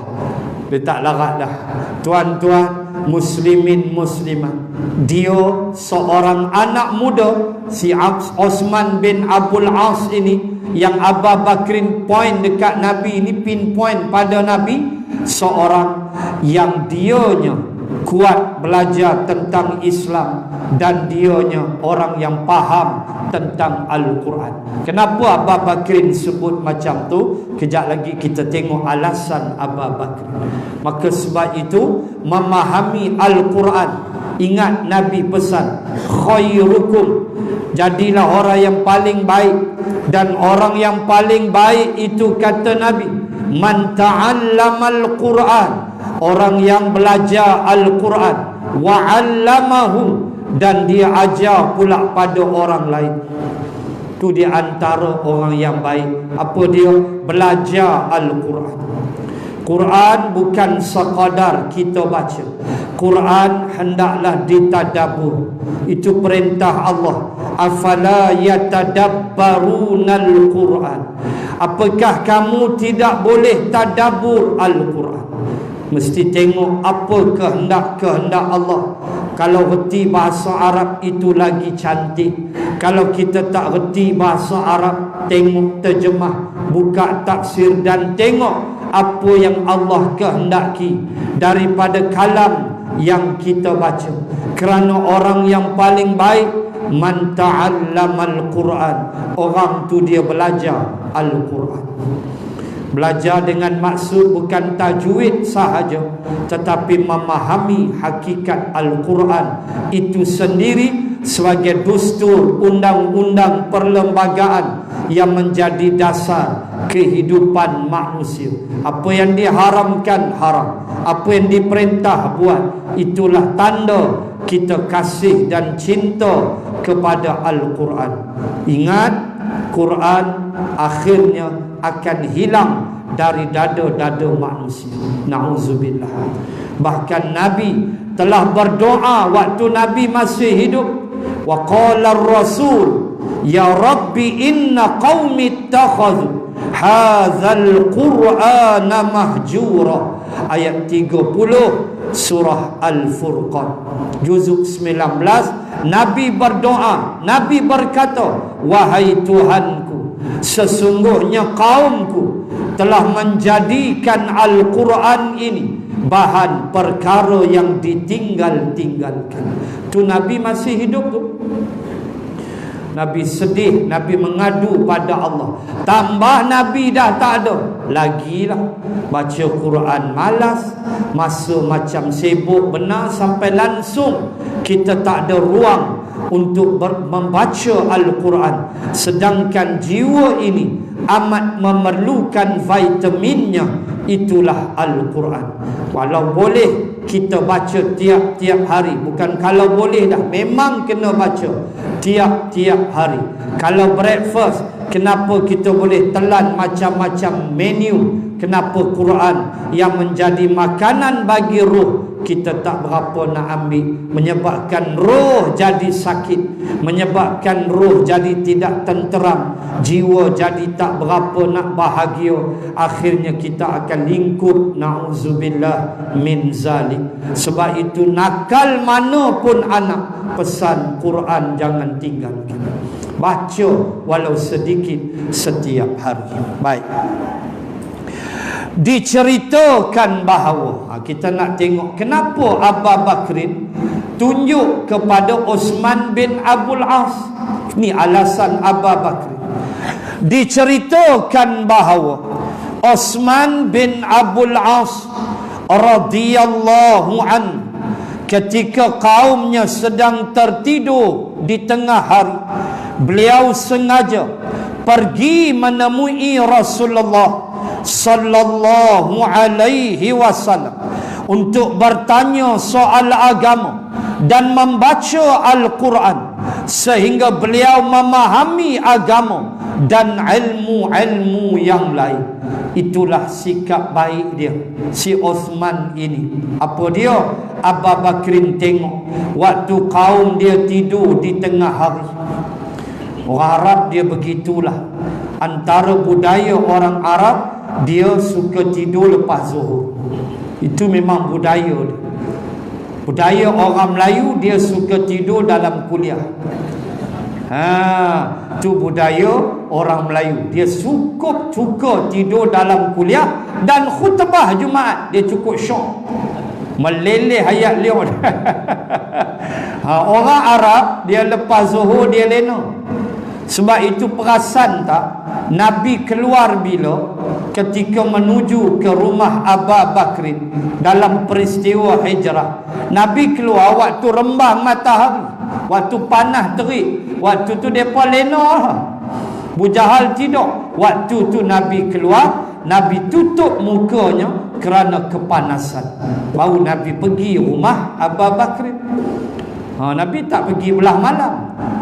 Dia tak larat dah. Tuan-tuan muslimin muslimat, dia seorang anak muda, si Uthman bin Abdul As ini, yang Abu Bakrin point dekat Nabi ini, pinpoint pada Nabi, seorang yang dianya kuat belajar tentang Islam dan dianya orang yang faham tentang Al-Quran. Kenapa Abu Bakrin sebut macam tu? Kejap lagi kita tengok alasan Abu Bakr. Maka sebab itu memahami Al-Quran, ingat Nabi pesan khairukum, jadilah orang yang paling baik. Dan orang yang paling baik itu kata Nabi, man ta'allamal Quran, orang yang belajar Al-Quran, wa 'allamahu, dan dia ajar pula pada orang lain. Itu di antara orang yang baik. Apa dia? Belajar Al-Quran. Quran bukan sekadar kita baca. Quran hendaklah ditadabbur. Itu perintah Allah. Afala yatadabbarunal Quran. Apakah kamu tidak boleh tadabbur Al-Quran? Mesti tengok apa kehendak Allah. Kalau reti bahasa Arab itu lagi cantik. Kalau kita tak reti bahasa Arab, tengok terjemah, buka tafsir dan tengok apa yang Allah kehendaki daripada kalam yang kita baca. Kerana orang yang paling baik, man ta'allamal Quran, orang tu dia belajar Al-Quran. Belajar dengan maksud bukan tajwid sahaja, tetapi memahami hakikat Al-Quran itu sendiri sebagai dustur, undang-undang perlembagaan yang menjadi dasar kehidupan manusia. Apa yang diharamkan haram, apa yang diperintah buat. Itulah tanda kita kasih dan cinta kepada Al-Quran. Ingat, Quran akhirnya akan hilang dari dada-dada manusia. Na'udzubillah. Bahkan Nabi telah berdoa waktu Nabi masih hidup. Wa qala ar-rasul, ya Rabbi inna qaumi ittakhadhu hadzal qur'ana mahjura. Ayat 30 surah Al-Furqan, juzuk 19. Nabi berdoa, Nabi berkata, wahai Tuhanku, sesungguhnya kaumku telah menjadikan Al-Quran ini bahan perkara yang ditinggal-tinggalkan. Tu Nabi masih hidup tu. Nabi sedih, Nabi mengadu pada Allah. Tambah Nabi dah tak ada, lagilah baca Quran malas, masa macam sibuk benar sampai langsung kita tak ada ruang untuk membaca Al-Quran. Sedangkan jiwa ini amat memerlukan vitaminnya, itulah Al-Quran. Walau boleh kita baca tiap-tiap hari, bukan kalau boleh dah, memang kena baca tiap-tiap hari. Kalau breakfast, kenapa kita boleh telan macam-macam menu? Kenapa Quran yang menjadi makanan bagi roh kita tak berapa nak ambil, menyebabkan roh jadi sakit, menyebabkan roh jadi tidak tenteram, jiwa jadi tak berapa nak bahagia. Akhirnya kita akan lingkup, na'udzubillah min zalik. Sebab itu nakal mana pun anak, pesan Quran jangan tinggalkan. Baca walau sedikit setiap hari. Baik, diceritakan bahawa kita nak tengok kenapa Abu Bakrin tunjuk kepada Osman bin Abdul As. Ni alasan Abu Bakrin. Diceritakan bahawa Osman bin Abdul As radhiyallahu an, ketika kaumnya sedang tertidur di tengah hari, beliau sengaja pergi menemui Rasulullah sallallahu alaihi wasallam untuk bertanya soal agama dan membaca Al-Quran, sehingga beliau memahami agama dan ilmu-ilmu yang lain. Itulah sikap baik dia, si Osman ini. Apa dia? Abu Bakrin tengok waktu kaum dia tidur di tengah hari. Orang Arab dia begitulah. Antara budaya orang Arab, dia suka tidur lepas zuhur. Itu memang budaya dia. Budaya orang Melayu, dia suka tidur dalam kuliah. Itu budaya orang Melayu. Dia suka tidur dalam kuliah dan khutbah Jumaat dia cukup syok. meleleh ayat liur. Orang Arab dia lepas zuhur dia lena. Sebab itu perasan tak Nabi keluar bila ketika menuju ke rumah Abu Bakrin dalam peristiwa hijrah. Nabi keluar waktu rembang matahari, waktu panas terik. Waktu tu depa lena. Abu Jahal tidur. Waktu tu Nabi keluar, Nabi tutup mukanya kerana kepanasan. Baru Nabi pergi rumah Abu Bakrin. Nabi tak pergi belah malam.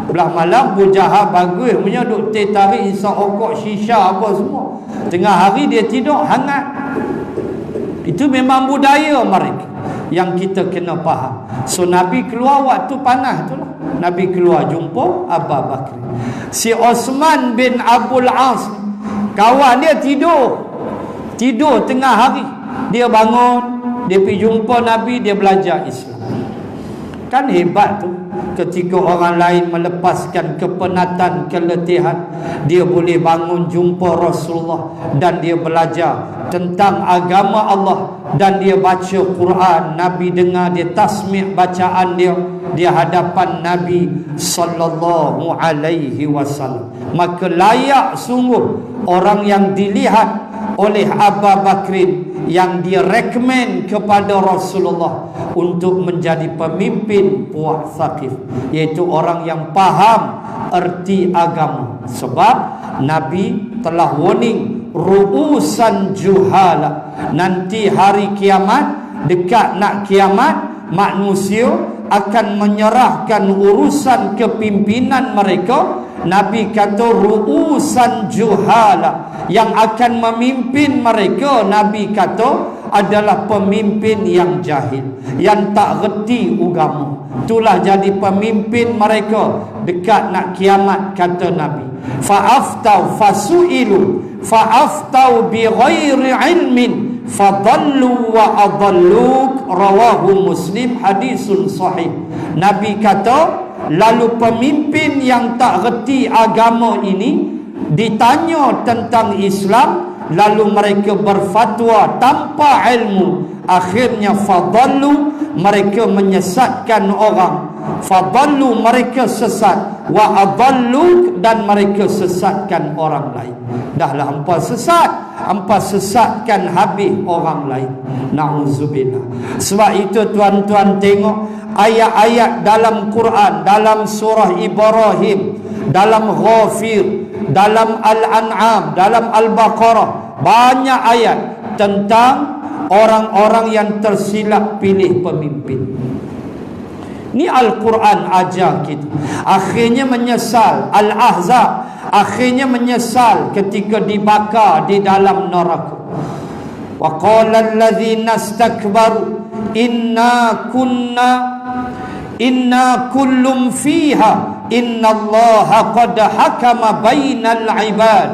Belah malam Abu Jahal bagus punya duk tarik isap okok shisha apa semua. Tengah hari dia tidur hangat. Itu memang budaya mereka yang kita kena faham. So Nabi keluar waktu panas tu lah. Nabi keluar jumpa Abu Bakar. Si Osman bin Abdul As, kawan dia tidur tengah hari. Dia bangun, dia pergi jumpa Nabi, dia belajar Islam. Kan hebat tu. Ketika orang lain melepaskan kepenatan, keletihan, dia boleh bangun jumpa Rasulullah dan dia belajar tentang agama Allah dan dia baca Quran. Nabi dengar, dia tasmi' bacaan dia di hadapan Nabi sallallahu alaihi wasallam. Maka layak sungguh orang yang dilihat oleh Abu Bakrin yang direkomend kepada Rasulullah untuk menjadi pemimpin puak Thaqif, iaitu orang yang faham erti agama. Sebab Nabi telah warning ru'usan juhala, nanti hari kiamat, dekat nak kiamat, manusia akan menyerahkan urusan kepimpinan mereka. Nabi kata ru'usan juhala, yang akan memimpin mereka, Nabi kata, adalah pemimpin yang jahil, yang tak reti agama. Itulah jadi pemimpin mereka dekat nak kiamat, kata Nabi. Fa'aftau fasu'ilu fa'aftau bi ghairi ilmin fadallu wa adalluk, rawahu Muslim, hadisun sahih. Nabi kata, lalu pemimpin yang tak reti agama ini ditanya tentang Islam, lalu mereka berfatwa tanpa ilmu, akhirnya fadallu, mereka menyesatkan orang. Fadallu, mereka sesat. Wa adallu, dan mereka sesatkan orang lain. Dahlah hampa sesatkan habis orang lain. Na'udzubillah. Sebab itu tuan-tuan tengok ayat-ayat dalam Quran, dalam surah Ibrahim, dalam Ghafir, dalam Al-An'am, dalam Al-Baqarah, banyak ayat tentang orang-orang yang tersilap pilih pemimpin. Ni Al-Quran ajar kita. Akhirnya menyesal. Al-Ahzab, akhirnya menyesal ketika dibakar di dalam neraka. Wa qala allazina istakbaru inna kullum fiha innallaha qad hakama bainal ibad.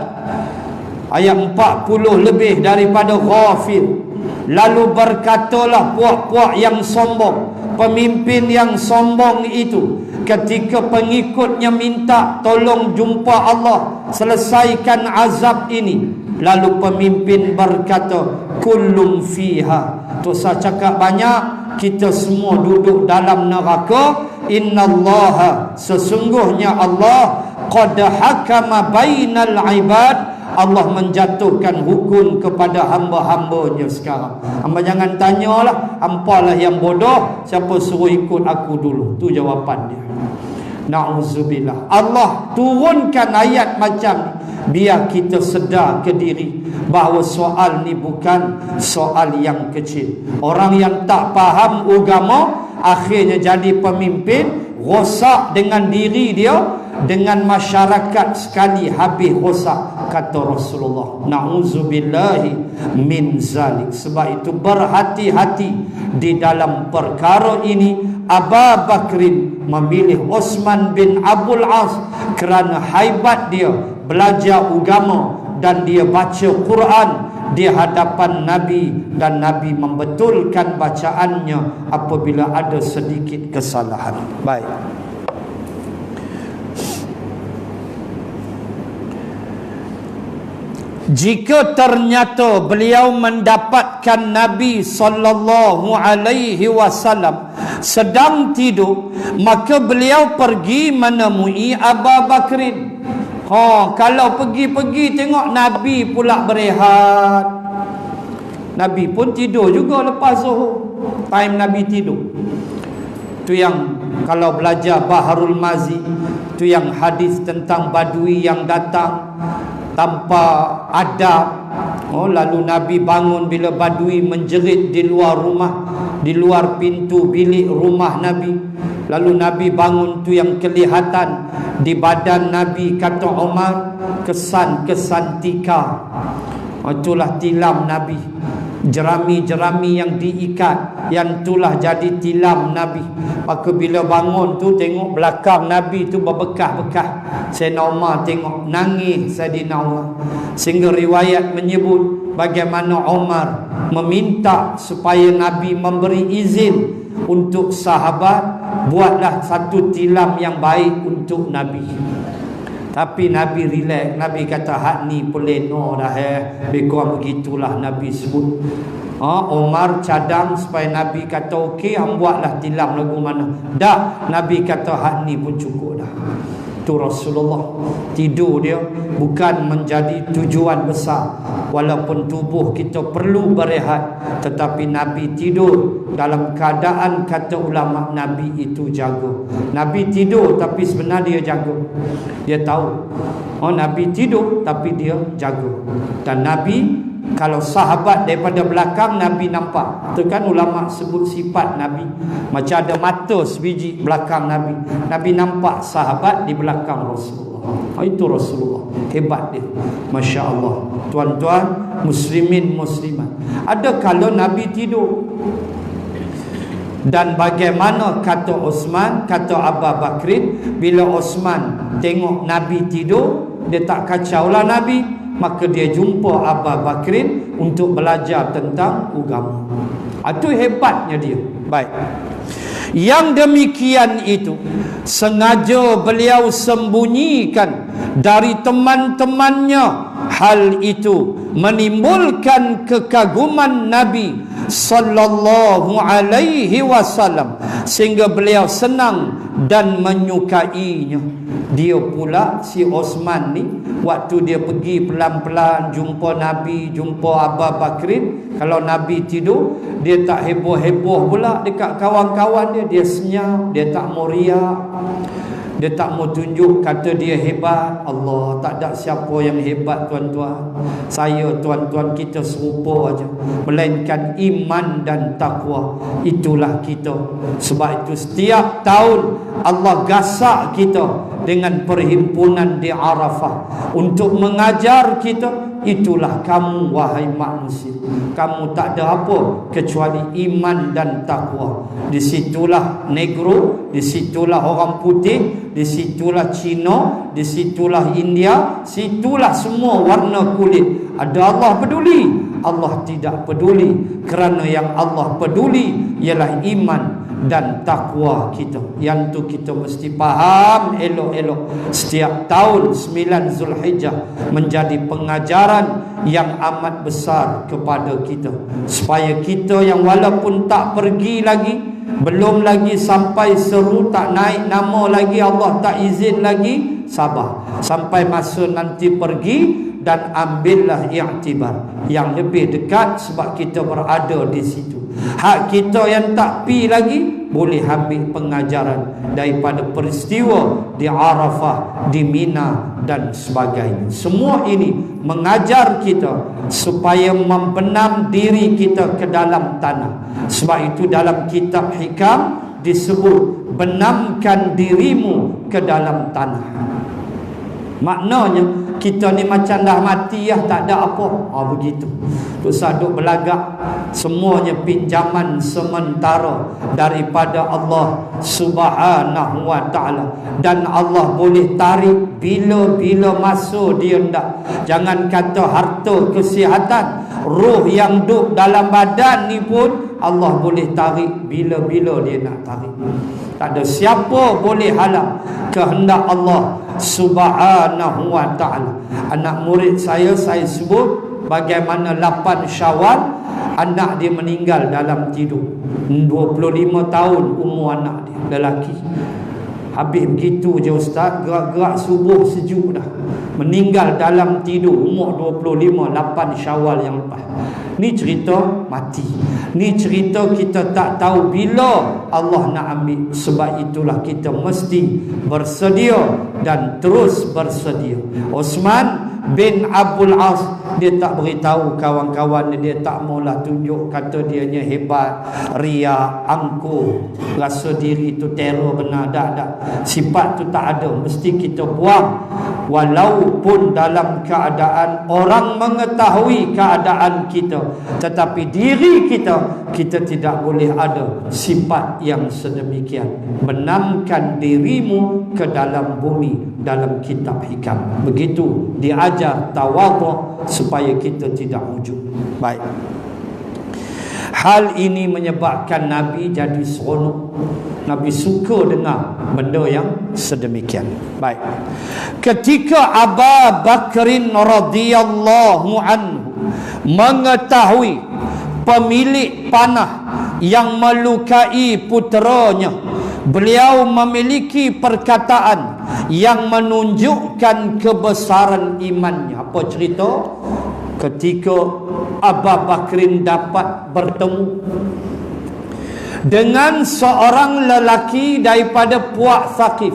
Ayat 40 lebih daripada Ghafir. Lalu berkatalah puak-puak yang sombong, pemimpin yang sombong itu, ketika pengikutnya minta tolong jumpa Allah, selesaikan azab ini, lalu pemimpin berkata, kullum fiha. Tu saya cakap banyak, kita semua duduk dalam neraka. Innallaha, sesungguhnya Allah, qad hakama bainal ibad, Allah menjatuhkan hukum kepada hamba-hambanya sekarang. Hamba jangan tanyalah, hampalah yang bodoh, siapa suruh ikut aku dulu. Tu jawapan dia. Na'udzubillah. Allah turunkan ayat macam ni biar kita sedar ke diri bahawa soal ni bukan soal yang kecil. Orang yang tak faham agama akhirnya jadi pemimpin, rosak dengan diri dia, dengan masyarakat sekali habis rosak, kata Rasulullah. Na'udzubillahi min zalik. Sebab itu berhati-hati di dalam perkara ini. Abu Bakrin memilih Osman bin Abdul As kerana haibat dia belajar agama dan dia baca Quran di hadapan Nabi, dan Nabi membetulkan bacaannya apabila ada sedikit kesalahan. Baik. jika ternyata beliau mendapatkan Nabi sallallahu alaihi wasallam sedang tidur, maka beliau pergi menemui Abu Bakrin. Kalau pergi tengok Nabi pula berehat. Nabi pun tidur juga lepas zuhur. Time Nabi tidur. Tu yang kalau belajar Baharul Mazi, tu yang hadis tentang badui yang datang tanpa adab. Lalu Nabi bangun bila badui menjerit di luar rumah, di luar pintu bilik rumah Nabi. Lalu Nabi bangun, tu yang kelihatan di badan Nabi, kata Umar, kesan-kesan tika. Itulah tilam Nabi. Jerami-jerami yang diikat, yang itulah jadi tilam Nabi. Maka bila bangun tu tengok belakang Nabi tu berbekas-bekas. Sayyidina Umar tengok, nangis Sayyidina Umar. Sehingga riwayat menyebut bagaimana Umar meminta supaya Nabi memberi izin untuk sahabat, buatlah satu tilam yang baik untuk Nabi. Tapi Nabi relax. Nabi kata, hak ni peleno dah lebih kurang begitulah Nabi sebut. Umar cadang supaya Nabi kata okey, hang buatlah tilam lagu mana. Dah, Nabi kata hak ni pun cukup dah. Tu Rasulullah tidur dia bukan menjadi tujuan besar. Walaupun tubuh kita perlu berehat, tetapi Nabi tidur dalam keadaan, kata ulama, Nabi itu jaga. Nabi tidur tapi sebenarnya dia jaga. Dia tahu Nabi tidur tapi dia jaga. Dan Nabi, kalau sahabat daripada belakang, Nabi nampak. Itu kan ulama sebut sifat Nabi. Macam ada mata sebiji belakang Nabi. Nabi nampak sahabat di belakang Rasulullah. Itu Rasulullah. Hebat dia. Masya Allah. Tuan-tuan, muslimin, muslimat. Ada kalau Nabi tidur. Dan bagaimana kata Osman, kata Abu Bakrin, bila Osman tengok Nabi tidur, dia tak kacaulah Nabi. Maka dia jumpa Abu Bakrin untuk belajar tentang agama. Itu hebatnya dia. Baik. Yang demikian itu sengaja beliau sembunyikan dari teman-temannya. Hal itu menimbulkan kekaguman Nabi sallallahu alaihi wasallam, sehingga beliau senang dan menyukainya. Dia pula si Osman ni, waktu dia pergi pelan-pelan jumpa Nabi, jumpa Abu Bakrin, kalau Nabi tidur, dia tak heboh-heboh pula dekat kawan-kawan dia. Dia senyap, dia tak mau riak, dia tak mau tunjuk kata dia hebat. Allah, tak ada siapa yang hebat tuan-tuan. Saya, tuan-tuan, kita serupa aja, melainkan iman dan takwa. Itulah kita. Sebab itu setiap tahun Allah gasak kita dengan perhimpunan di Arafah untuk mengajar kita. Itulah kamu wahai manusia, kamu tak ada apa kecuali iman dan takwa. Disitulah negro, disitulah orang putih, disitulah Cina, disitulah India, situlah semua warna kulit. Ada Allah peduli, Allah tidak peduli. Kerana yang Allah peduli ialah iman dan takwa kita. Yang tu kita mesti faham elok-elok. Setiap tahun 9 Zulhijjah menjadi pengajaran yang amat besar kepada kita, supaya kita yang walaupun tak pergi lagi, belum lagi sampai seru, tak naik nama lagi, Allah tak izin lagi, sabar sampai masa nanti pergi. Dan ambillah i'tibar yang lebih dekat, sebab kita berada di situ. Hak kita yang tak pi lagi boleh ambil pengajaran daripada peristiwa di Arafah, di Mina dan sebagainya. Semua ini mengajar kita supaya membenam diri kita ke dalam tanah. Sebab itu dalam kitab Hikam disebut benamkan dirimu ke dalam tanah. Maknanya kita ni macam dah mati ya, tak ada apa. Begitu. Terus duk belagak. Semuanya pinjaman sementara daripada Allah Subhanahu wa ta'ala. Dan Allah boleh tarik bila-bila masa dia hendak. Jangan kata harta kesihatan, roh yang duk dalam badan ni pun Allah boleh tarik bila-bila dia nak tarik. Tak ada siapa boleh halang kehendak Allah Subhanahu wa ta'ala. Anak murid saya sebut bagaimana 8 Syawal anak dia meninggal dalam tidur. 25 tahun umur anak dia, lelaki. Habis begitu je ustaz, gerak-gerak subuh sejuk dah, meninggal dalam tidur, umur 25, 8 Syawal yang lepas. Ni cerita mati. Ni cerita kita tak tahu bila Allah nak ambil. Sebab itulah kita mesti bersedia dan terus bersedia. Osman bin Abdul As, dia tak beritahu kawan-kawan dia, tak maulah tunjuk kata dianya hebat, ria, angkuh, rasa diri tu terror benar. Tak. Sifat tu tak ada, mesti kita buang. Walaupun dalam keadaan orang mengetahui keadaan kita, tetapi diri kita tidak boleh ada sifat yang sedemikian. Benamkan dirimu ke dalam bumi, dalam kitab hikam. Begitu diajar tawadhu supaya kita tidak ujub. Baik. Hal ini menyebabkan Nabi jadi seronok. Nabi suka dengar benda yang sedemikian. Baik. Ketika Abu Bakrin radhiyallahu anhu mengetahui pemilik panah yang melukai puteranya, beliau memiliki perkataan yang menunjukkan kebesaran imannya. Apa cerita? Ketika Abu Bakrin dapat bertemu dengan seorang lelaki daripada puak Thaqif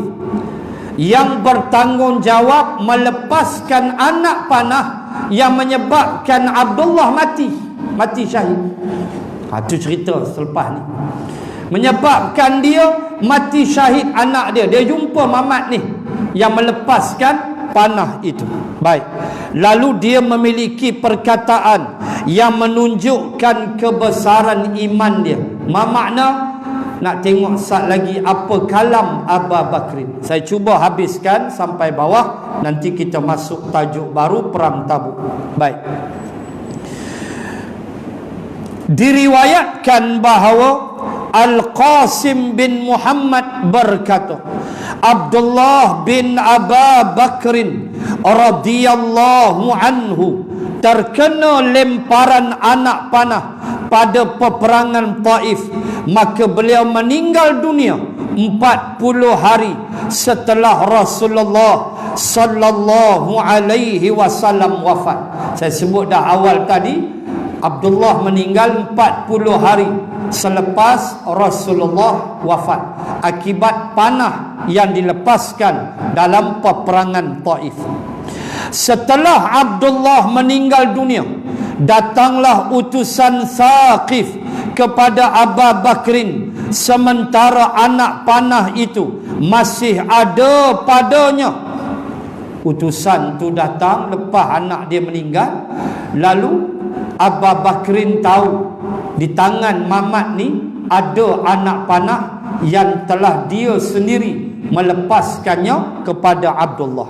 yang bertanggungjawab melepaskan anak panah yang menyebabkan Abdullah mati syahid. Itu cerita selepas ni. Menyebabkan dia mati syahid anak dia. Dia jumpa mamat ni yang melepaskan panah itu. Baik. Lalu dia memiliki perkataan yang menunjukkan kebesaran iman dia. Makna nak tengok sat lagi apa kalam Abu Bakrin. Saya cuba habiskan sampai bawah, nanti kita masuk tajuk baru, Perang Tabuk. Baik. Diriwayatkan bahawa Al-Qasim bin Muhammad berkata, Abdullah bin Abu Bakrin radhiyallahu anhu terkena lemparan anak panah pada peperangan Taif, maka beliau meninggal dunia 40 hari setelah Rasulullah sallallahu alaihi wasallam wafat. Saya sebut dah awal tadi, Abdullah meninggal 40 hari selepas Rasulullah wafat akibat panah yang dilepaskan dalam peperangan Taif. Setelah Abdullah meninggal dunia, datanglah utusan Thaqif kepada Abu Bakrin sementara anak panah itu masih ada padanya. Utusan tu datang lepas anak dia meninggal. Lalu Abu Bakrin tahu di tangan mamat ni ada anak panah yang telah dia sendiri melepaskannya kepada Abdullah.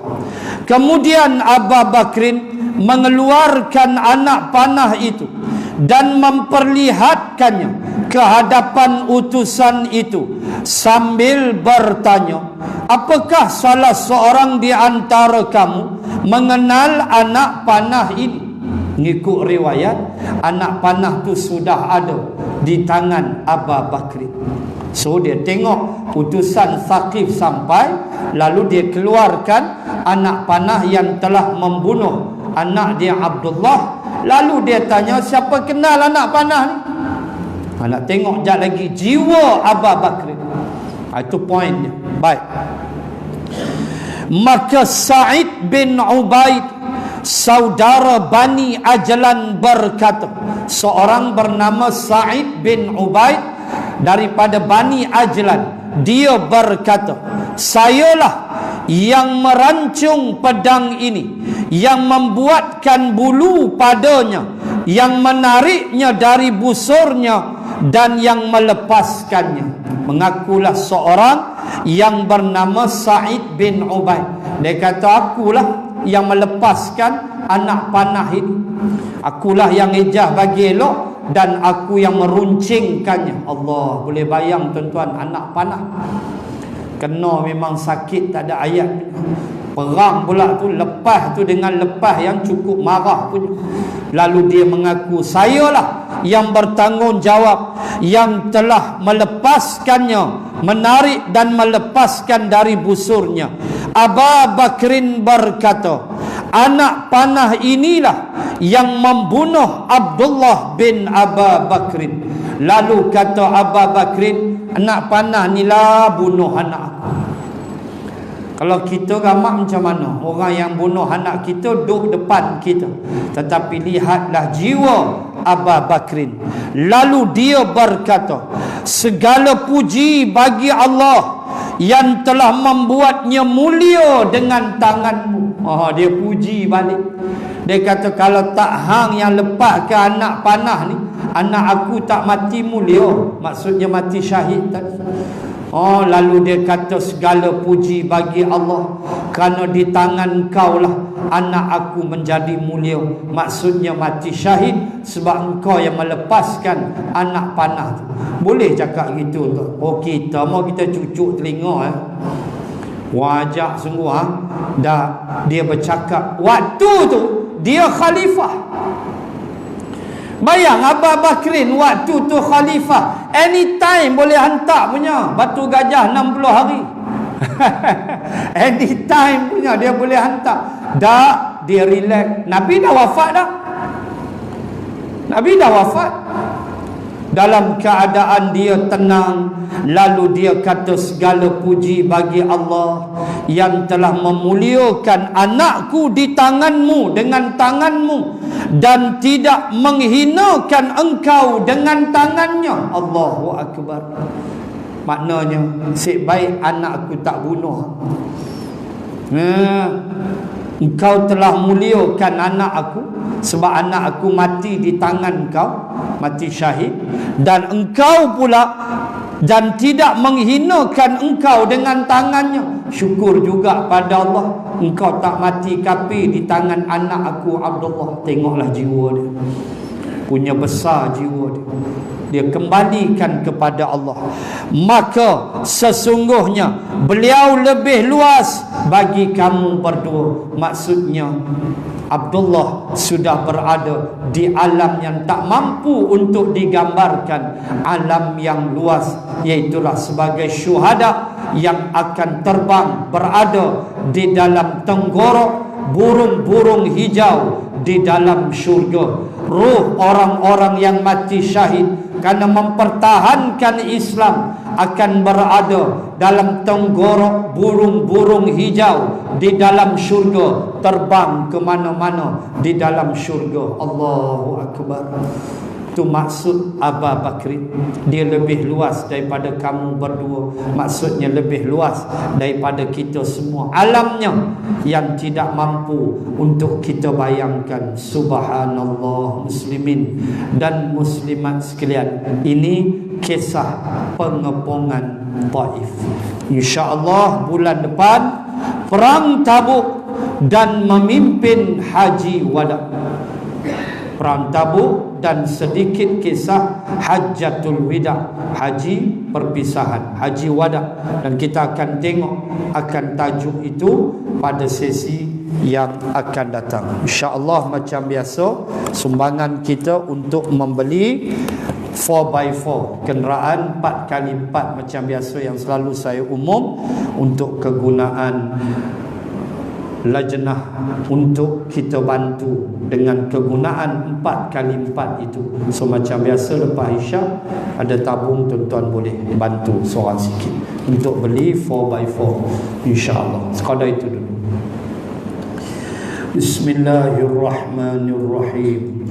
Kemudian Abu Bakrin mengeluarkan anak panah itu dan memperlihatkannya ke hadapan utusan itu sambil bertanya, apakah salah seorang di antara kamu mengenal anak panah ini? Ngikut riwayat, anak panah tu sudah ada di tangan Abu Bakrin. So dia tengok utusan Thaqif sampai, lalu dia keluarkan anak panah yang telah membunuh anak dia Abdullah. Lalu dia tanya, siapa kenal anak panah ni? Nak tengok jap lagi jiwa Abu Bakrin. Itu poin dia. Baik. Maka Sa'id bin Ubaid, saudara Bani Ajlan berkata, seorang bernama Sa'id bin Ubaid daripada Bani Ajlan, dia berkata, sayalah yang merancung pedang ini, yang membuatkan bulu padanya, yang menariknya dari busurnya dan yang melepaskannya. Mengakulah seorang yang bernama Sa'id bin Ubaid. Dia kata, akulah yang melepaskan anak panah ini. Akulah yang ejah bagi elok dan aku yang meruncingkannya. Allah, boleh bayang tuan-tuan, anak panah kena memang sakit, tak ada ayat. Perang pula tu, lepas tu dengan lepas yang cukup marah punya. Lalu dia mengaku, sayalah yang bertanggungjawab, yang telah melepaskannya, menarik dan melepaskan dari busurnya. Abu Bakrin berkata, anak panah inilah yang membunuh Abdullah bin Abu Bakrin. Lalu kata Abu Bakrin, anak panah inilah bunuh anak aku. Kalau kita ramak macam mana? Orang yang bunuh anak kita duduk depan kita, tetapi lihatlah jiwa Abu Bakrin. Lalu dia berkata, segala puji bagi Allah yang telah membuatnya mulia dengan tanganmu. Dia puji balik. Dia kata, kalau tak hang yang lepas ke anak panah ni, anak aku tak mati mulia. Maksudnya mati syahid tadi. Lalu dia kata, segala puji bagi Allah kerana di tangan kau lah anak aku menjadi mulia. Maksudnya mati syahid sebab engkau yang melepaskan anak panah tu. Boleh cakap gitu tu? Kita mau kita cucuk telinga wajak sungguh dah. Dia bercakap waktu tu dia khalifah. Bayang Abu Bakrin waktu tu khalifah, anytime boleh hantar punya batu gajah 60 hari. Anytime punya dia boleh hantar. Dah, dia relax. Nabi dah wafat dah. Nabi dah wafat. Dalam keadaan dia tenang, lalu dia kata, segala puji bagi Allah yang telah memuliakan anakku di tanganmu, dengan tanganmu, dan tidak menghinakan engkau dengan tangannya. Allahu Akbar. Maknanya, sik baik anak aku tak bunuh. Engkau telah muliakan anak aku sebab anak aku mati di tangan kau, mati syahid, dan engkau pula dan tidak menghinakan engkau dengan tangannya. Syukur juga pada Allah, engkau tak mati kafir di tangan anak aku Abdullah. Tengoklah jiwa dia, punya besar jiwa dia. Dia kembalikan kepada Allah. Maka sesungguhnya beliau lebih luas bagi kamu berdua. Maksudnya Abdullah sudah berada di alam yang tak mampu untuk digambarkan, alam yang luas, iaitulah sebagai syuhada yang akan terbang berada di dalam tenggorok burung-burung hijau di dalam syurga. Ruh orang-orang yang mati syahid kerana mempertahankan Islam akan berada dalam tenggorok burung-burung hijau di dalam syurga, terbang ke mana-mana di dalam syurga. Allahu Akbar. Itu maksud Abu Bakrin. Dia lebih luas daripada kamu berdua. Maksudnya lebih luas daripada kita semua. Alamnya yang tidak mampu untuk kita bayangkan. Subhanallah, muslimin dan muslimat sekalian. Ini kisah pengepungan Taif. InsyaAllah bulan depan Perang Tabuk dan memimpin Haji Wada. Perang Tabuk dan sedikit kisah Hajjatul Wida, haji perpisahan, Haji Wada. Dan kita akan tengok akan tajuk itu pada sesi yang akan datang. InsyaAllah macam biasa, sumbangan kita untuk membeli 4x4, kenderaan 4x4 macam biasa yang selalu saya umum untuk kegunaan lajnah, untuk kita bantu dengan kegunaan 4x4 itu. So macam biasa lepas Isyak ada tabung, tuan-tuan boleh bantu seorang sikit untuk beli 4x4 insya-Allah. Sekadar itu dulu. Bismillahirrahmanirrahim.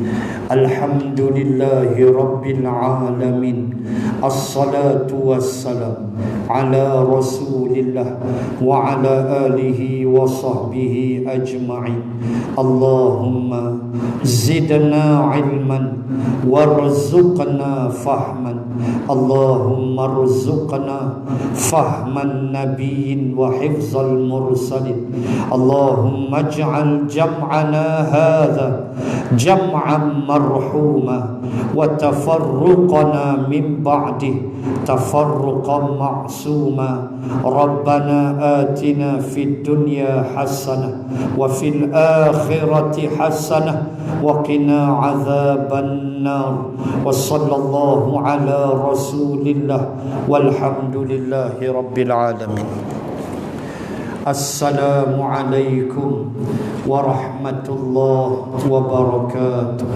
Alhamdulillahi rabbil alamin. Assalatu wassalam ala rasulillah wa ala alihi wa sahbihi ajma'in. Allahumma zidna ilman warzuqna fahman اللهم ارزقنا فهم النبيين وحفظ المرسلين اللهم اجعل جمعنا هذا جمعا مرحوما وتفرقنا من بعده تفرقا معصوما ربنا آتنا في الدنيا حسنة وفي الآخرة حسنة وقنا عذاب النار وصلى الله على رسول الله والحمد لله رب العالمين. السلام عليكم ورحمة الله وبركاته.